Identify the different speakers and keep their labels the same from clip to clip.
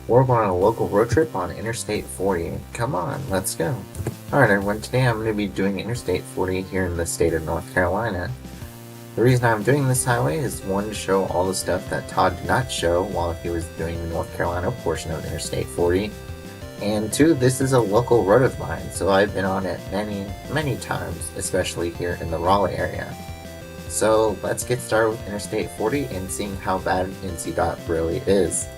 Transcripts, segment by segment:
Speaker 1: We're going on a local road trip on Interstate 40. Come on, let's go. Alright everyone, today I'm going to be doing Interstate 40 here in the state of North Carolina. The reason I'm doing this highway is one, to show all the stuff that Todd did not show while he was doing the North Carolina portion of Interstate 40. And two, this is a local road of mine, so I've been on it many times, especially here in the Raleigh area. So let's get started with Interstate 40 and seeing how bad NCDOT really is.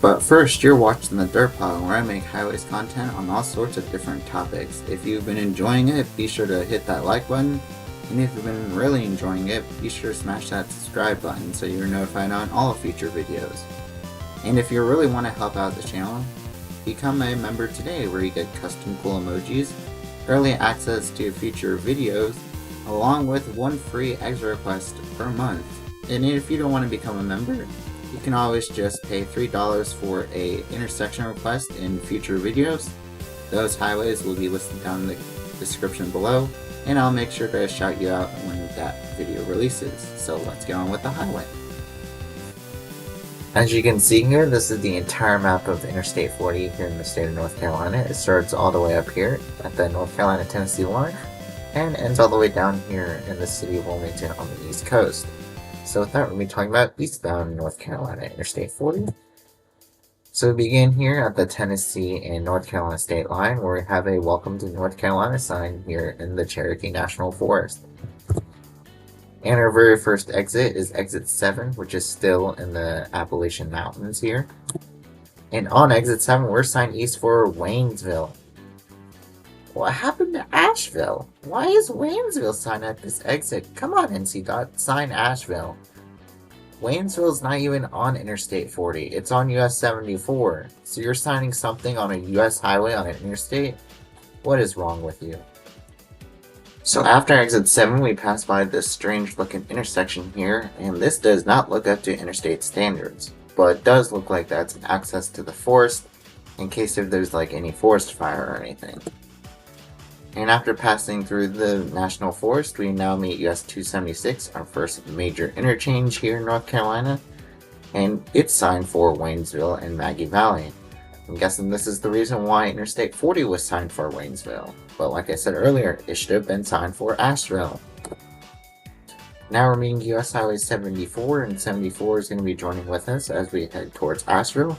Speaker 1: But first, you're watching the TheDerpHog, where I make highways content on all sorts of different topics. If you've been enjoying it, be sure to hit that like button. And if you've been really enjoying it, be sure to smash that subscribe button so you're notified on all future videos. And if you really want to help out the channel, become a member today, where you get custom cool emojis, early access to future videos, along with one free extra request per month. And if you don't want to become a member, you can always just pay $3 for a intersection request in future videos. Those highways will be listed down in the description below, and I'll make sure to shout you out when that video releases. So let's get on with the highway. As you can see here, this is the entire map of Interstate 40 here in the state of North Carolina. It starts all the way up here at the North Carolina-Tennessee line and ends all the way down here in the city of Wilmington on the East Coast. So with that, we're going to be talking about eastbound North Carolina Interstate 40. So we begin here at the Tennessee and North Carolina state line, where we have a Welcome to North Carolina sign here in the Cherokee National Forest. And our very first exit is exit 7, which is still in the Appalachian Mountains here. And on exit 7, we're signed east for Waynesville. What happened to Asheville? Why is Waynesville signed at this exit? Come on, NCDOT, sign Asheville. Waynesville's not even on Interstate 40. It's on US 74. So you're signing something on a US highway on an interstate? What is wrong with you? So after exit 7, we pass by this strange looking intersection here, and this does not look up to interstate standards, but it does look like that's access to the forest in case if there's like any forest fire or anything. And after passing through the National Forest, we now meet US 276, our first major interchange here in North Carolina, and it's signed for Waynesville and Maggie Valley. I'm guessing this is the reason why Interstate 40 was signed for Waynesville, but like I said earlier, it should have been signed for Asheville. Now we're meeting US Highway 74, and 74 is going to be joining with us as we head towards Asheville.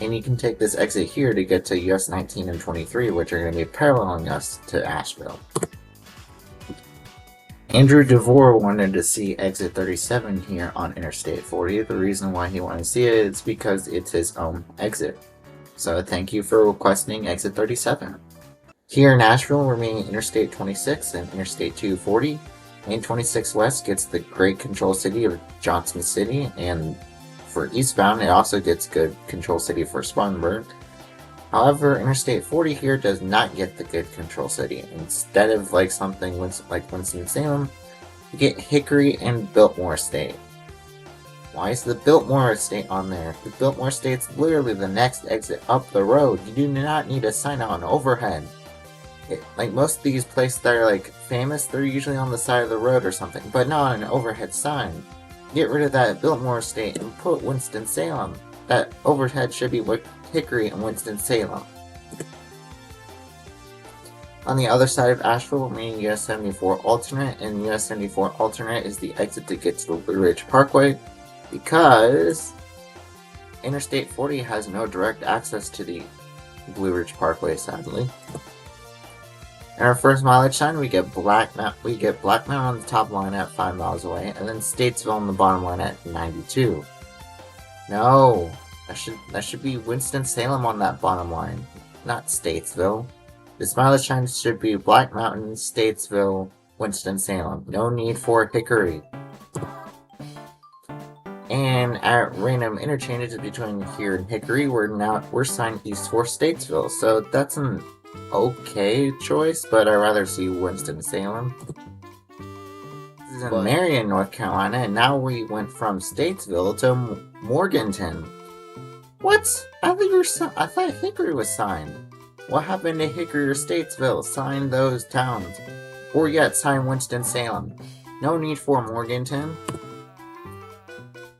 Speaker 1: And you can take this exit here to get to US 19 and 23, which are going to be paralleling us to Asheville. Andrew DeVore wanted to see exit 37 here on Interstate 40. The reason why he wanted to see it is because it's his own exit. So thank you for requesting exit 37. Here in Asheville, we're meeting Interstate 26 and Interstate 240. And 26 West gets the great control city of Johnson City, and for eastbound, it also gets good control city for Spartanburg. However, Interstate 40 here does not get the good control city. Instead of like something like Winston-Salem, you get Hickory and Biltmore Estate. Why is the Biltmore Estate on there? The Biltmore Estate's literally the next exit up the road. You do not need a sign out on overhead. Like most of these places that are like famous, they're usually on the side of the road or something, but not an overhead sign. Get rid of that Biltmore Estate and put Winston-Salem. That overhead should be Hickory and Winston-Salem. On the other side of Asheville, we're meeting US 74 alternate, and US 74 alternate is the exit to get to the Blue Ridge Parkway, because Interstate 40 has no direct access to the Blue Ridge Parkway, sadly. In our first mileage sign, we get Black Mountain on the top line at 5 miles away, and then Statesville on the bottom line at 92. No, that should be Winston-Salem on that bottom line, not Statesville. This mileage sign should be Black Mountain, Statesville, Winston-Salem. No need for Hickory. And at random interchanges between here and Hickory, we're signed east for Statesville, so that's an okay choice, but I'd rather see Winston-Salem. This is in Marion, North Carolina, and now we went from Statesville to Morganton. What? I thought Hickory was signed. What happened to Hickory or Statesville? Sign those towns. Or yet sign Winston-Salem. No need for Morganton.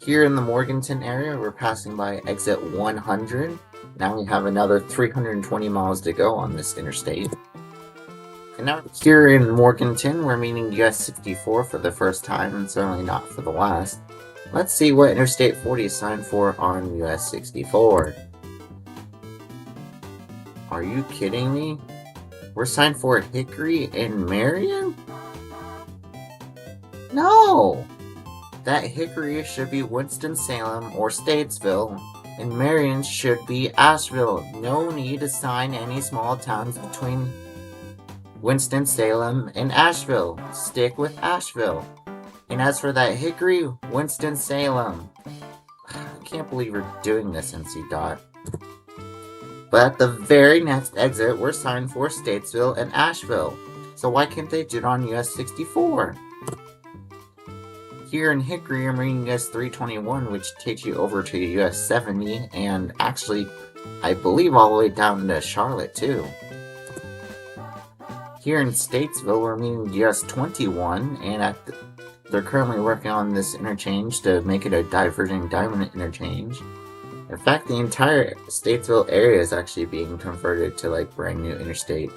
Speaker 1: Here in the Morganton area, we're passing by exit 100. Now we have another 320 miles to go on this interstate. And now here in Morganton, we're meeting US 64 for the first time, and certainly not for the last. Let's see what Interstate 40 is signed for on US 64. Are you kidding me? We're signed for Hickory and Marion? No! That Hickory should be Winston-Salem or Statesville, and Marion should be Asheville. No need to sign any small towns between Winston-Salem and Asheville. Stick with Asheville. And as for that Hickory, Winston-Salem. I can't believe we're doing this, NCDOT. But at the very next exit, we're signed for Statesville and Asheville. So why can't they do it on US 64? Here in Hickory, I'm reading US 321, which takes you over to US 70, and actually, I believe all the way down to Charlotte, too. Here in Statesville, we're meeting US 21, and they're currently working on this interchange to make it a diverging diamond interchange. In fact, the entire Statesville area is actually being converted to like brand new interstate.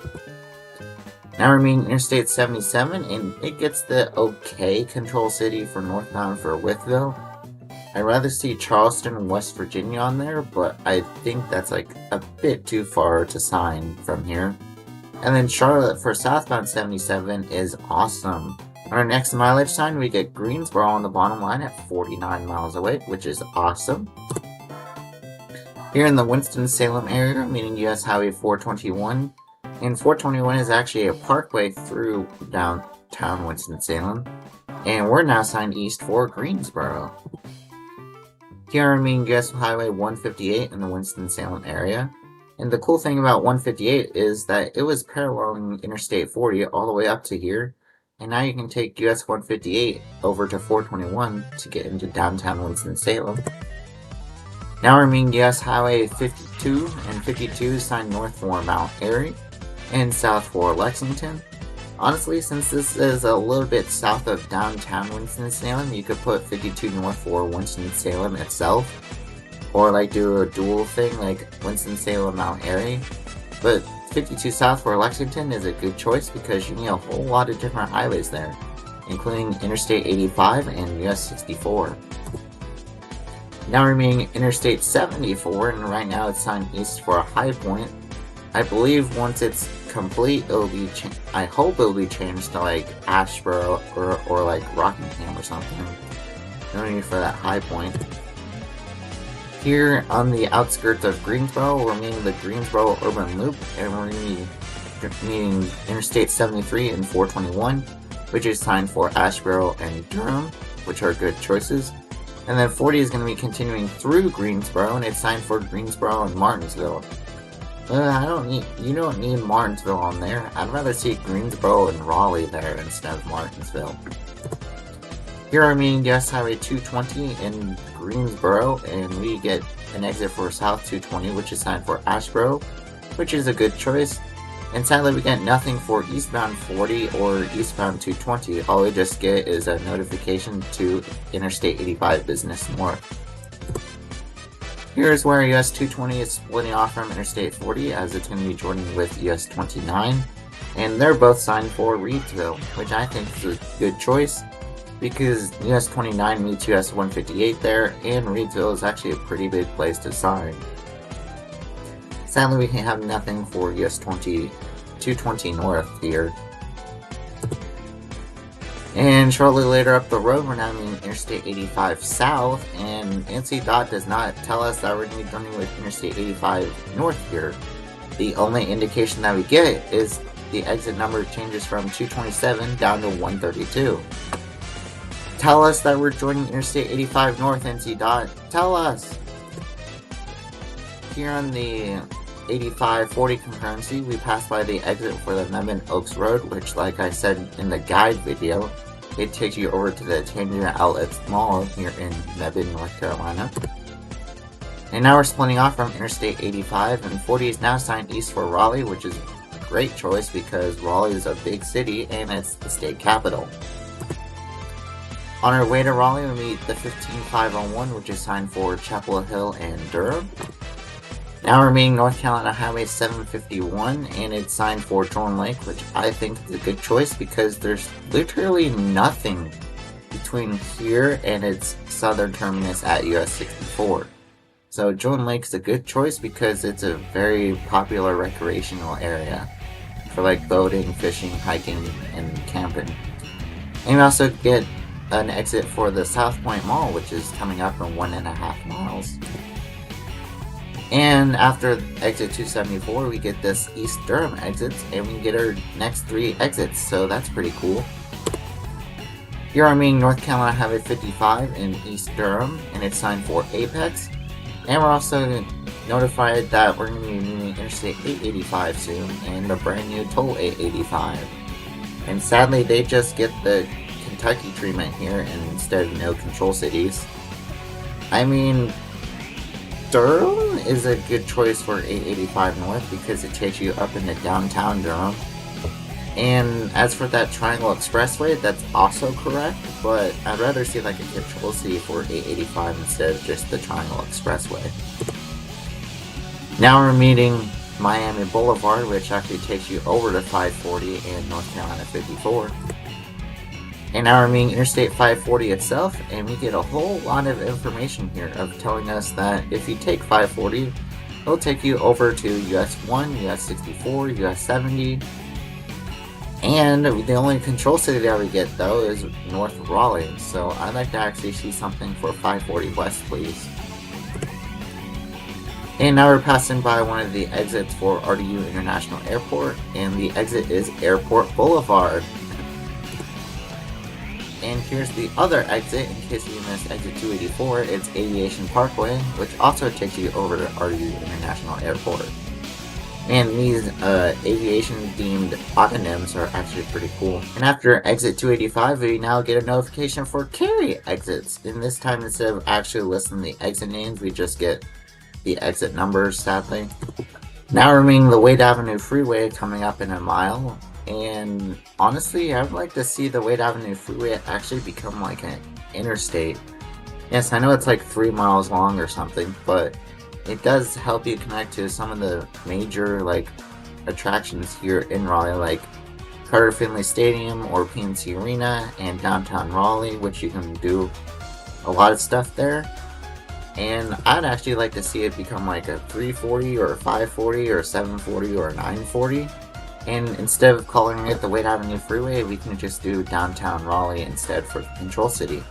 Speaker 1: Now we're meeting Interstate 77, and it gets the okay control city for northbound for Wytheville. I'd rather see Charleston, West Virginia on there, but I think that's like a bit too far to sign from here. And then Charlotte for southbound 77 is awesome. On our next mileage sign, we get Greensboro on the bottom line at 49 miles away, which is awesome. Here in the Winston-Salem area, meaning US Highway 421, and 421 is actually a parkway through downtown Winston-Salem, and we're now signed east for Greensboro. Here I'm meeting US Highway 158 in the Winston-Salem area, and the cool thing about 158 is that it was paralleling Interstate 40 all the way up to here, and now you can take US 158 over to 421 to get into downtown Winston-Salem. Now we're meeting US Highway 52, and 52 signed north for Mount Airy and south for Lexington. Honestly, since this is a little bit south of downtown Winston-Salem, you could put 52 north for Winston-Salem itself, or like do a dual thing like Winston-Salem Mount Airy. But 52 south for Lexington is a good choice because you need a whole lot of different highways there, including Interstate 85 and US 64. Now we're meeting Interstate 74, and right now it's signed east for a High Point. I believe once it's complete, it'll be I hope it'll be changed to like Asheboro or like Rockingham or something. No need for that High Point. Here on the outskirts of Greensboro, we're meeting the Greensboro Urban Loop, and we're meeting Interstate 73 and 421, which is signed for Asheboro and Durham, which are good choices. And then 40 is going to be continuing through Greensboro, and it's signed for Greensboro and Martinsville. You don't need Martinsville on there. I'd rather see Greensboro and Raleigh there instead of Martinsville. Here I'm meeting US Highway 220 in Greensboro, and we get an exit for South 220, which is signed for Asheboro, which is a good choice. And sadly, we get nothing for eastbound 40 or eastbound 220. All we just get is a notification to Interstate 85 Business North. Here's where US 220 is splitting off from Interstate 40, as it's going to be joining with US 29, and they're both signed for Reedsville, which I think is a good choice because US 29 meets US 158 there, and Reedsville is actually a pretty big place to sign. Sadly, we can have nothing for US 220 North here. And shortly later up the road, we're now meeting Interstate 85 South, and NCDOT does not tell us that we're going to be joining with Interstate 85 North here. The only indication that we get is the exit number changes from 227 down to 132. Tell us that we're joining Interstate 85 North, NCDOT. Tell us! Here on the 85-40 concurrency, we pass by the exit for the Mebane Oaks Road, which, like I said in the guide video, it takes you over to the Tangent Outlets Mall here in Mebane, North Carolina. And now we're splitting off from Interstate 85, and 40 is now signed east for Raleigh, which is a great choice because Raleigh is a big city and it's the state capital. On our way to Raleigh, we meet the 15501, which is signed for Chapel Hill and Durham. Now we're meeting North Carolina Highway 751, and it's signed for Jordan Lake, which I think is a good choice because there's literally nothing between here and its southern terminus at US 64. So Jordan Lake is a good choice because it's a very popular recreational area for like boating, fishing, hiking, and camping. And we also get an exit for the South Point Mall, which is coming up in 1.5 miles. And after exit 274, we get this East Durham exits, and we get our next 3 exits, so that's pretty cool. Here I'm meeting North Carolina Highway 55 in East Durham, and it's signed for Apex. And we're also notified that we're going to be meeting Interstate 885 soon, and the brand new toll 885. And sadly, they just get the Kentucky treatment here instead of no control cities. I mean, Durham is a good choice for 885 North because it takes you up into downtown Durham. And as for that Triangle Expressway, that's also correct, but I'd rather see like a control city for 885 instead of just the Triangle Expressway. Now we're meeting Miami Boulevard, which actually takes you over to 540 and North Carolina 54. And now we're meeting Interstate 540 itself, and we get a whole lot of information here of telling us that if you take 540, it'll take you over to US 1, US 64, US 70. And the only control city that we get though is North Raleigh, so I'd like to actually see something for 540 West, please. And now we're passing by one of the exits for RDU International Airport, and the exit is Airport Boulevard. And here's the other exit, in case you missed exit 284, it's Aviation Parkway, which also takes you over to RDU International Airport. And these aviation-themed autonyms are actually pretty cool. And after exit 285, we now get a notification for Cary exits. And this time, instead of actually listing the exit names, we just get the exit numbers, sadly. Now we're meeting the Wade Avenue Freeway coming up in a mile. And honestly, I would like to see the Wade Avenue Freeway actually become like an interstate. Yes, I know it's like 3 miles long or something, but it does help you connect to some of the major like attractions here in Raleigh, like Carter Finley Stadium or PNC Arena and downtown Raleigh, which you can do a lot of stuff there. And I'd actually like to see it become like a 340 or a 540 or a 740 or a 940. And instead of calling it the Wade Avenue Freeway, we can just do downtown Raleigh instead for the control city.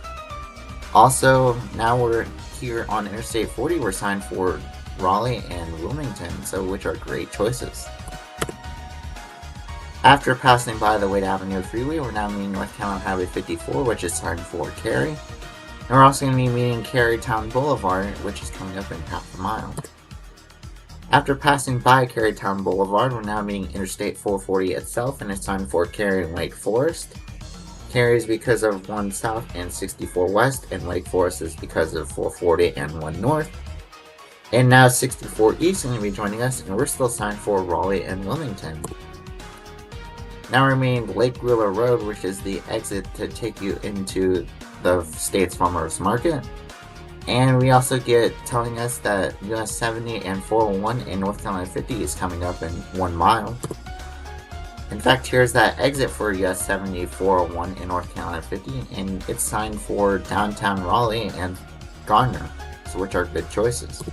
Speaker 1: Also, now we're here on Interstate 40, we're signed for Raleigh and Wilmington, so which are great choices. After passing by the Wade Avenue Freeway, we're now meeting North Carolina Highway 54, which is signed for Cary. And we're also going to be meeting Carytown Boulevard, which is coming up in half a mile. After passing by Carytown Boulevard, we're now meeting Interstate 440 itself, and it's signed for Cary and Lake Forest. Cary is because of 1 South and 64 West, and Lake Forest is because of 440 and 1 North. And now 64 East is going to be joining us, and we're still signed for Raleigh and Wilmington. Now we're meeting Lake Wheeler Road, which is the exit to take you into the state's farmers market. And we also get telling us that US 70 and 401 in North Carolina 50 is coming up in 1 mile. In fact, here's that exit for US 70 401 in North Carolina 50, and it's signed for downtown Raleigh and Garner, so which are good choices.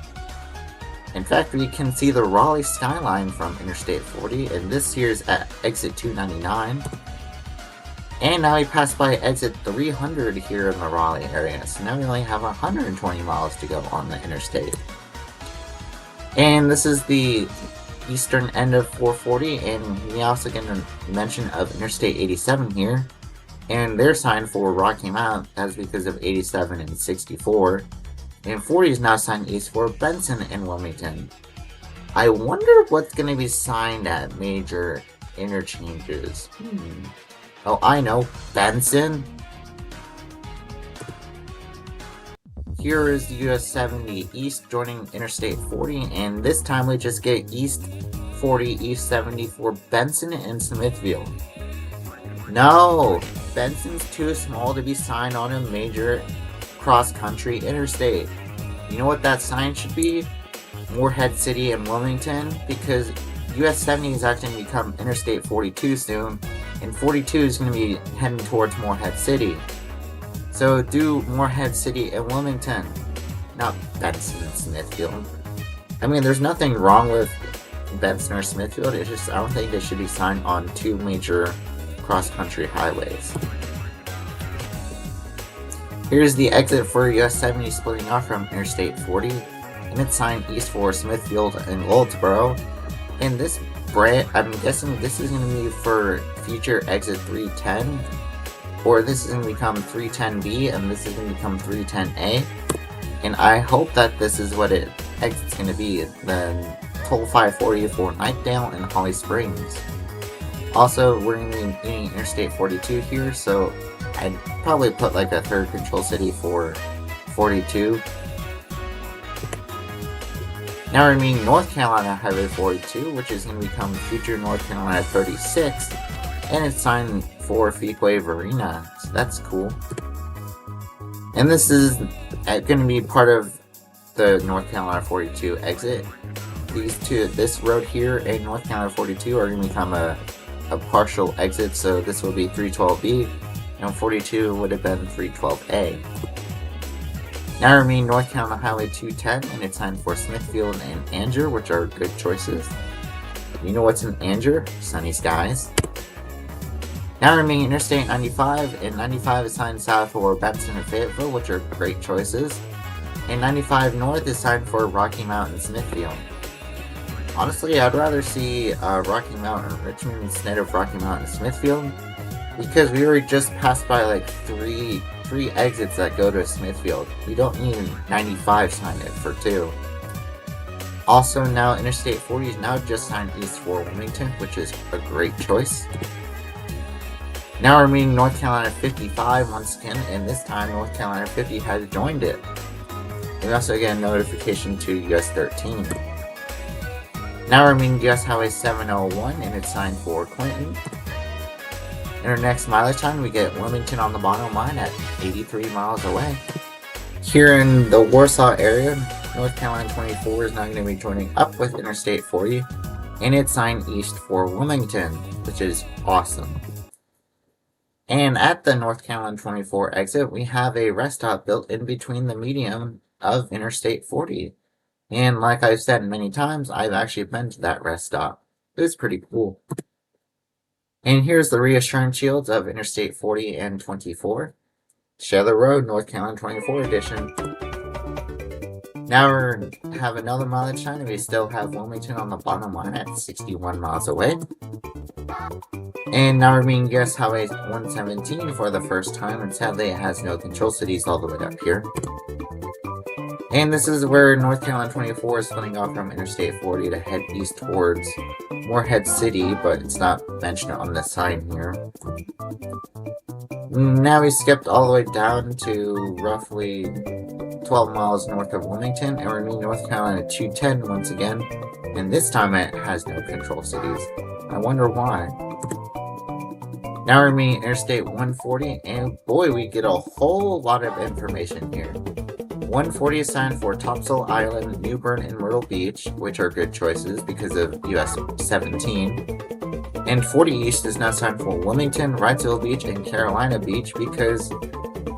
Speaker 1: In fact, we can see the Raleigh skyline from Interstate 40, and this here's at exit 299. And now we pass by exit 300 here in the Raleigh area, so now we only have 120 miles to go on the interstate. And this is the eastern end of 440, and we also get a mention of Interstate 87 here. And they're signed for Rocky Mount, that's because of 87 and 64. And 40 is now signed east for Benson and Wilmington. I wonder what's going to be signed at major interchanges. Oh, I know, Benson. Here is the US 70 East joining Interstate 40, and this time we just get East 40, East 70 for Benson and Smithfield. No! Benson's too small to be signed on a major cross-country interstate. You know what that sign should be? Morehead City and Wilmington, because US 70 is actually going to become Interstate 42 soon, and 42 is going to be heading towards Morehead City. So do Morehead City and Wilmington, not Benson and Smithfield. I mean, there's nothing wrong with Benson or Smithfield, it's just I don't think they should be signed on two major cross-country highways. Here's the exit for US 70 splitting off from Interstate 40, and it's signed east for Smithfield and Goldsboro. And this branch, I'm guessing this is going to be for future exit 310, or this is going to become 310B, and this is going to become 310A. And I hope that this is what exit's going to be, the toll 540 for Knightdale and Holly Springs. Also, we're going to be doing Interstate 42 here, so I'd probably put like a third control city for 42. Now we're meeting North Carolina Highway 42, which is going to become future North Carolina 36, and it's signed for Fuquay Varina, so that's cool. And this is going to be part of the North Carolina 42 exit. This road here and North Carolina 42 are going to become a partial exit, so this will be 312B, and 42 would have been 312A. Now we're meeting North Carolina Highway 210, and it's signed for Smithfield and Anger, which are good choices. You know what's in Anger? Sunny skies. Now we're meeting Interstate 95, and 95 is signed south for Benson and Fayetteville, which are great choices. And 95 North is signed for Rocky Mount and Smithfield. Honestly, I'd rather see Rocky Mount and Richmond instead of Rocky Mount and Smithfield, because we already just passed by like three exits that go to Smithfield. We don't need 95 signed it for 2. Also, now Interstate 40 is now just signed east for Wilmington, which is a great choice. Now we're meeting North Carolina 55 once again, and this time North Carolina 50 has joined it. We also get a notification to US 13. Now we're meeting US Highway 701, and it's signed for Clinton. In our next mileage time, we get Wilmington on the bottom line at 83 miles away. Here in the Warsaw area, North Carolina 24 is now going to be joining up with Interstate 40, and it's signed east for Wilmington, which is awesome. And at the North Carolina 24 exit, we have a rest stop built in between the median of Interstate 40. And like I've said many times, I've actually been to that rest stop. It was pretty cool. And here's the reassurance shields of Interstate 40 and 24. Share the Road, North Carolina 24 edition. Now we have another mileage time, and we still have Wilmington on the bottom line at 61 miles away. And now we're meeting US Highway 117 for the first time, and sadly it has no control cities all the way up here. And this is where North Carolina 24 is splitting off from Interstate 40 to head east towards Morehead City, but it's not mentioned on the sign here. Now we skipped all the way down to roughly 12 miles north of Wilmington, and we're meeting North Carolina 210 once again, and this time it has no control cities. I wonder why. Now we're meeting Interstate 140, and boy, we get a whole lot of information here. 140 is signed for Topsail Island, New Bern, and Myrtle Beach, which are good choices because of US 17. And 40 East is now signed for Wilmington, Wrightsville Beach, and Carolina Beach, because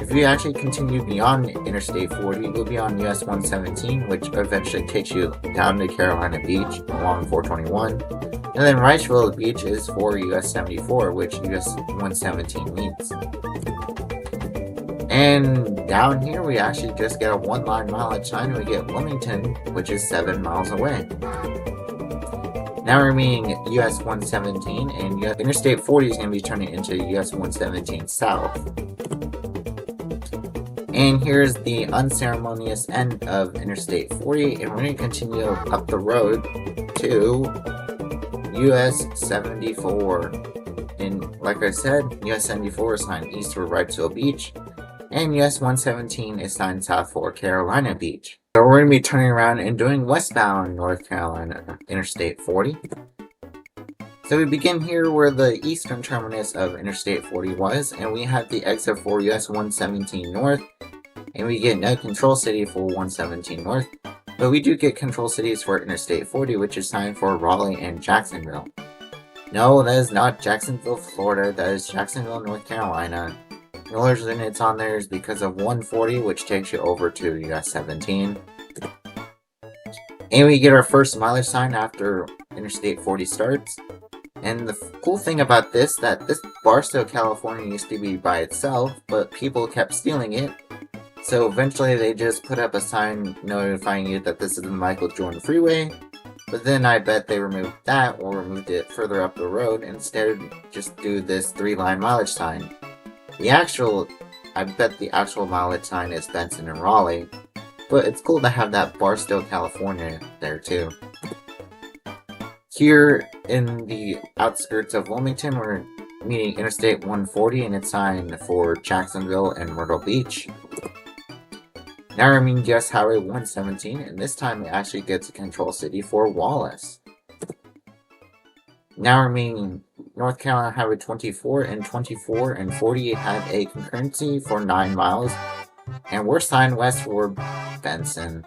Speaker 1: if we actually continue beyond Interstate 40, we'll be on US 117, which eventually takes you down to Carolina Beach along 421. And then Wrightsville Beach is for US 74, which US 117 meets. And down here, we actually just get a one-line mileage sign, and we get Wilmington, which is 7 miles away. Now we're meeting US 117, and Interstate 40 is going to be turning into US 117 South. And here's the unceremonious end of Interstate 40, and we're going to continue up the road to US 74. And like I said, US 74 is signed east for Wrightsville Beach, and US 117 is signed south for Carolina Beach. So we're going to be turning around and doing westbound North Carolina Interstate 40. So we begin here where the eastern terminus of Interstate 40 was, and we have the exit for US 117 North, and we get no control city for 117 North, but we do get control cities for Interstate 40, which is signed for Raleigh and Jacksonville. No, that is not Jacksonville, Florida, that is Jacksonville, North Carolina. The only reason it's on there is because of 140, which takes you over to US 17. And we get our first mileage sign after Interstate 40 starts. And the cool thing about this, that this Barstow, California used to be by itself, but people kept stealing it. So eventually they just put up a sign notifying you that this is the Michael Jordan Freeway. But then I bet they removed that or removed it further up the road and instead just do this 3-line mileage sign. I bet the actual mileage sign is Benson and Raleigh. But it's cool to have that Barstow, California there too. Here in the outskirts of Wilmington, we're meeting Interstate 140 and it's signed for Jacksonville and Myrtle Beach. Now we're meeting US Highway 117, and this time it actually gets a control city for Wallace. Now we're meeting North Carolina Highway 24, and 24 and 40 have a concurrency for 9 miles, and we're signed west for Benson.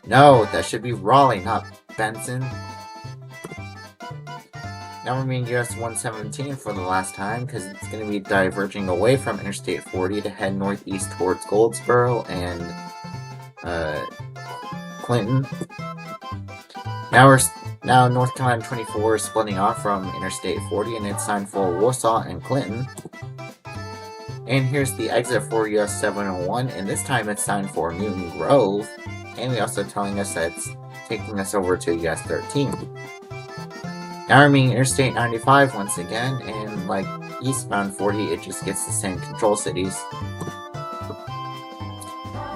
Speaker 1: No, that should be Raleigh, not Benson. Now we're meeting US 117 for the last time because it's going to be diverging away from Interstate 40 to head northeast towards Goldsboro and Clinton. Now North Carolina 24 is splitting off from Interstate 40 and it's signed for Warsaw and Clinton. And here's the exit for US 701, and this time it's signed for Newton Grove, and we're also telling us that it's taking us over to US 13. Now we're meeting Interstate 95 once again, and like eastbound 40, it just gets the same control cities.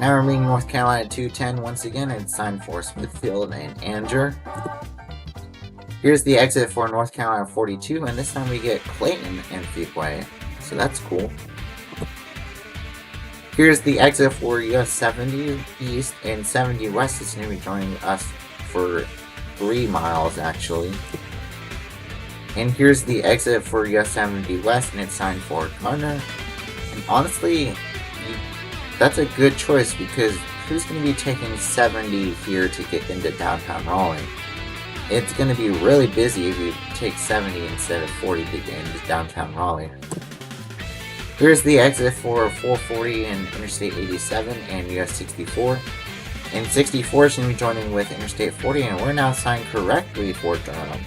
Speaker 1: Now we're meeting North Carolina 210 once again, and it's signed for Smithfield and Anger. Here's the exit for North Carolina 42, and this time we get Clayton and Fuquay, so that's cool. Here's the exit for US 70 East, and 70 West is going to be joining us for 3 miles actually. And here's the exit for US 70 West, and it's signed for Garner. And honestly, that's a good choice because who's going to be taking 70 here to get into downtown Raleigh? It's going to be really busy if you take 70 instead of 40 to get into downtown Raleigh. Here's the exit for 440 and Interstate 87 and US 64. And 64 is going to be joining with Interstate 40, and we're now signed correctly for Durham.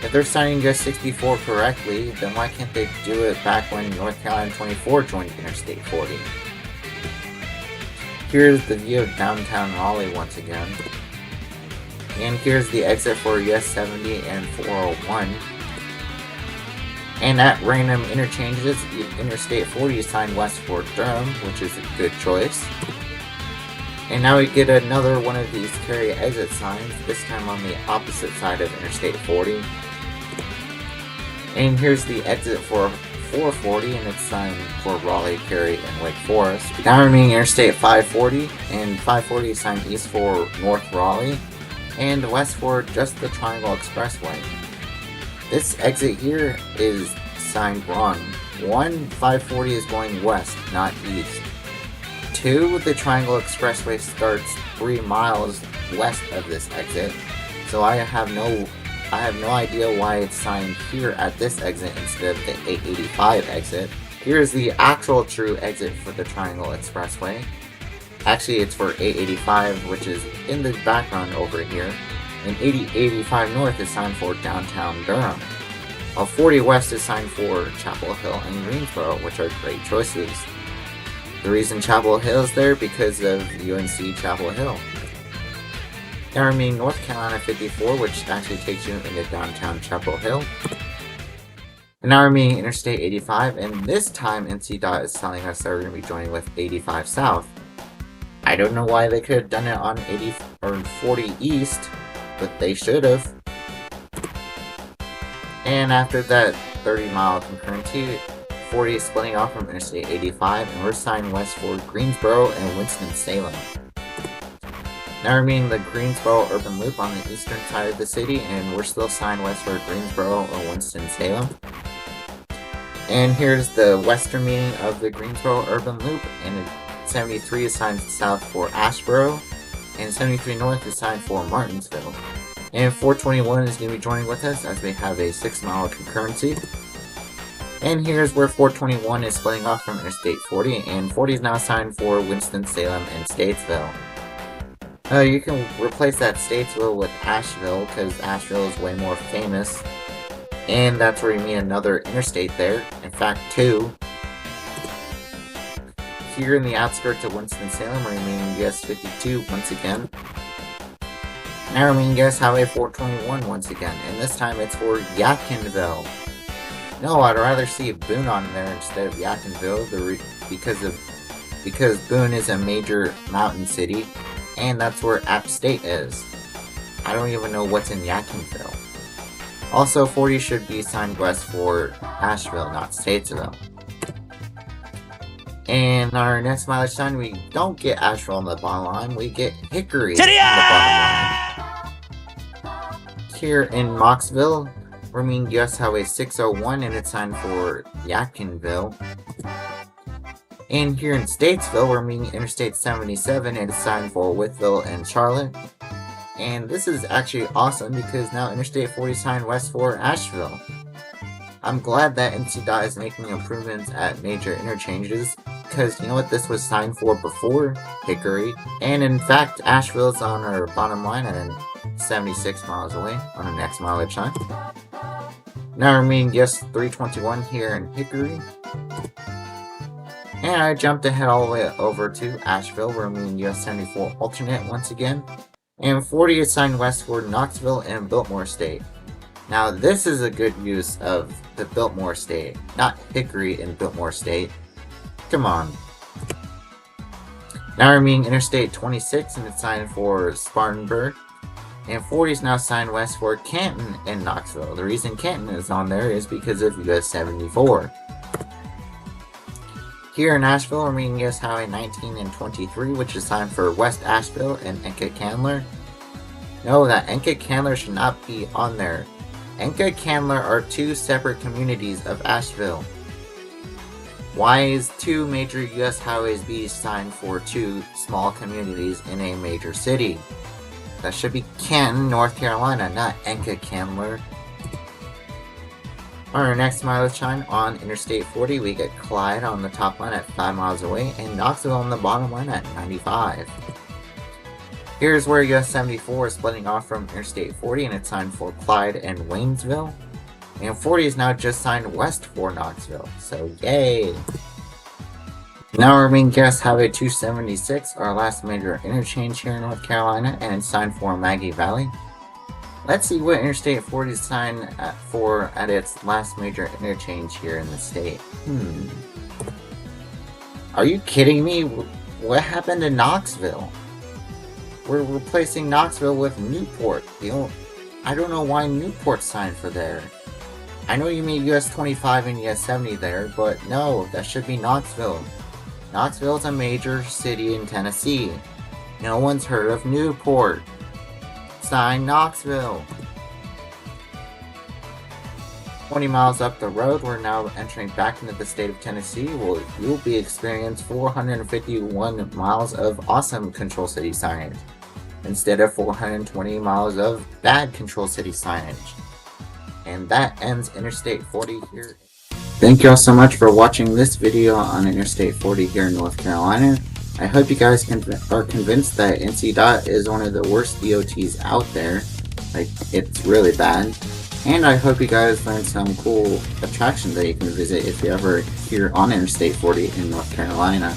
Speaker 1: If they're signing US 64 correctly, then why can't they do it back when North Carolina 24 joined Interstate 40? Here's the view of downtown Raleigh once again. And here's the exit for US 70 and 401. And at random interchanges, Interstate 40 is signed west for Durham, which is a good choice. And now we get another one of these carry exit signs, this time on the opposite side of Interstate 40. And here's the exit for 440, and it's signed for Raleigh, Cary, and Wake Forest. Now we're meeting Interstate 540, and 540 is signed east for North Raleigh, and west for just the Triangle Expressway. This exit here is signed wrong. 540 is going west, not east. 2, the Triangle Expressway starts 3 miles west of this exit, so I have no idea why it's signed here at this exit instead of the 885 exit. Here's the actual true exit for the Triangle Expressway. Actually, it's for 885, which is in the background over here. And 885 North is signed for downtown Durham, while 40 West is signed for Chapel Hill and Greensboro, which are great choices. The reason Chapel Hill is there because of UNC Chapel Hill. Now we're meeting North Carolina 54, which actually takes you into downtown Chapel Hill. And now we're meeting Interstate 85, and this time NCDOT is telling us that we're going to be joining with 85 South. I don't know why they could have done it on 80 or 40 East, but they should have. And after that 30-mile concurrency, 40 is splitting off from Interstate 85, and we're signed west for Greensboro and Winston-Salem. Now we're meeting the Greensboro Urban Loop on the eastern side of the city, and we're still signed west for Greensboro or Winston-Salem. And here's the western meaning of the Greensboro Urban Loop, and 73 is signed south for Asheboro, and 73 north is signed for Martinsville. And 421 is going to be joining with us as we have a 6-mile concurrency. And here's where 421 is splitting off from Interstate 40, and 40 is now signed for Winston-Salem and Statesville. You can replace that Statesville with Asheville, because Asheville is way more famous. And that's where you meet another interstate there, in fact 2. Here in the outskirts of Winston-Salem, we're meeting US 52 once again. Now we're meeting US Highway 421 once again, and this time it's for Yadkinville. No, I'd rather see Boone on there instead of Yadkinville, because Boone is a major mountain city, and that's where App State is. I don't even know what's in Yadkinville. Also, 40 should be signed west for Asheville, not Statesville. And our next mileage sign, we don't get Asheville on the bottom line, we get Hickory on the bottom line. Here in Moxville, we're meeting US Highway 601 and it's signed for Yadkinville. And here in Statesville, we're meeting Interstate 77 and it's signed for Wytheville and Charlotte. And this is actually awesome because now Interstate 40 is signed west for Asheville. I'm glad that NCDOT is making improvements at major interchanges, because you know what this was signed for before? Hickory. And in fact, Asheville is on our bottom line and 76 miles away on the next mileage sign. Now we're meeting US 321 here in Hickory. And I jumped ahead all the way over to Asheville. We're meeting US 74 alternate once again. And 40 is signed west for Knoxville and Biltmore State. Now this is a good use of the Biltmore State, not Hickory and Biltmore State. Come on. Now we're meeting Interstate 26 and it's signed for Spartanburg. And 40 is now signed west for Canton and Knoxville. The reason Canton is on there is because of US 74. Here in Asheville, we're meeting US Highway 19 and 23, which is signed for West Asheville and Enka-Candler. No, that Enka-Candler should not be on there. Enka-Candler are 2 separate communities of Asheville. Why is 2 major US highways be signed for 2 small communities in a major city? That should be Canton, North Carolina, not Enka-Candler. On our next mileage sign on Interstate 40, we get Clyde on the top line at 5 miles away and Knoxville on the bottom line at 95. Here's where US 74 is splitting off from Interstate 40 and it's signed for Clyde and Waynesville. And 40 is now just signed west for Knoxville, so yay! Now we're meeting US Highway 276, our last major interchange here in North Carolina, and it's signed for Maggie Valley. Let's see what Interstate 40 is signed for at its last major interchange here in the state. Are you kidding me? What happened to Knoxville? We're replacing Knoxville with Newport. I don't know why Newport's signed for there. I know you mean US 25 and US 70 there, but no, that should be Knoxville. Knoxville is a major city in Tennessee. No one's heard of Newport. Sign Knoxville. 20 miles up the road, we're now entering back into the state of Tennessee. You'll be experiencing 451 miles of awesome Control City signage instead of 420 miles of bad Control City signage. And that ends Interstate 40 here. Thank you all so much for watching this video on Interstate 40 here in North Carolina. I hope you guys are convinced that NCDOT is one of the worst DOTs out there. Like, it's really bad. And I hope you guys learned some cool attractions that you can visit if you're ever here on Interstate 40 in North Carolina.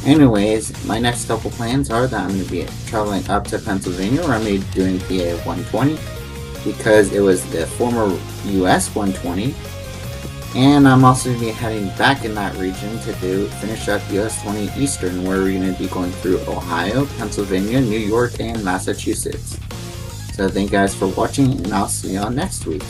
Speaker 1: Anyways, my next couple plans are that I'm going to be traveling up to Pennsylvania, where I'm going to be doing PA 120, because it was the former US 120. And I'm also going to be heading back in that region to finish up US 20 Eastern, where we're going to be going through Ohio, Pennsylvania, New York, and Massachusetts. So thank you guys for watching, and I'll see you all next week.